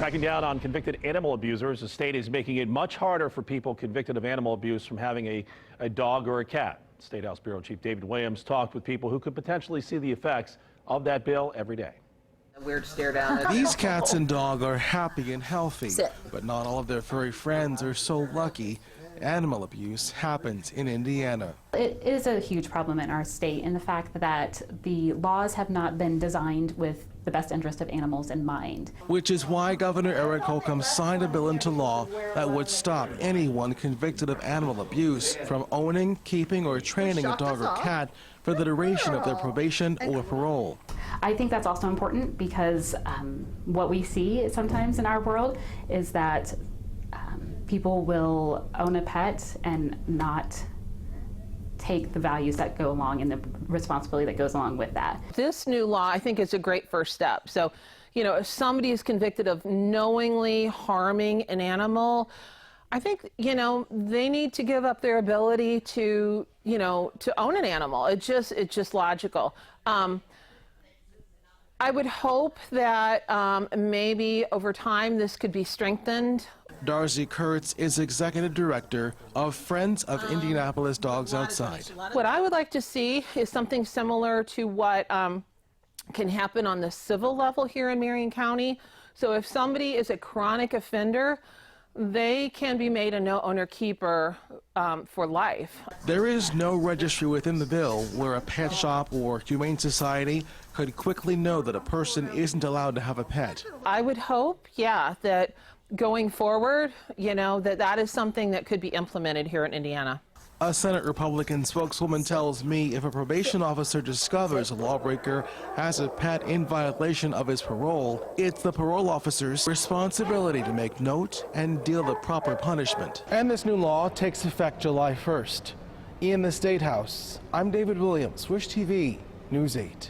Cracking down on convicted animal abusers, the state is making it much harder for people convicted of animal abuse from having a dog or a cat. State House Bureau Chief David Williams talked with people who could potentially see the effects of that bill every day. A weird stare down. These cats and dog are happy and healthy, but not all of their furry friends are so lucky. Animal abuse happens in Indiana. It is a huge problem in our state in the fact that the laws have not been designed with the best interest of animals in mind. Which is why Governor Eric Holcomb signed a bill into law that would stop anyone convicted of animal abuse from owning, keeping, or training a dog or cat for the duration of their probation or parole. I think that's also important because what we see sometimes in our world is that people will own a pet and not take the values that go along and the responsibility that goes along with that. This new law, I think, is a great first step. So, if somebody is convicted of knowingly harming an animal, I think, they need to give up their ability to, to own an animal. It's just logical. I would hope that maybe over time this could be strengthened. Darcy Kurtz is executive director of Friends of Indianapolis Dogs Outside. What I would like to see is something similar to what can happen on the civil level here in Marion County. So if somebody is a chronic offender, they can be made a no-owner keeper for life. There is no registry within the bill where a pet shop or humane society could quickly know that a person isn't allowed to have a pet. I would hope, that going forward, that is something that could be implemented here in Indiana. A Senate Republican spokeswoman tells me if a probation officer discovers a lawbreaker has a pet in violation of his parole, it's the parole officer's responsibility to make note and deal the proper punishment. And this new law takes effect July 1st. In the State House, I'm David Williams, Wish TV, News 8.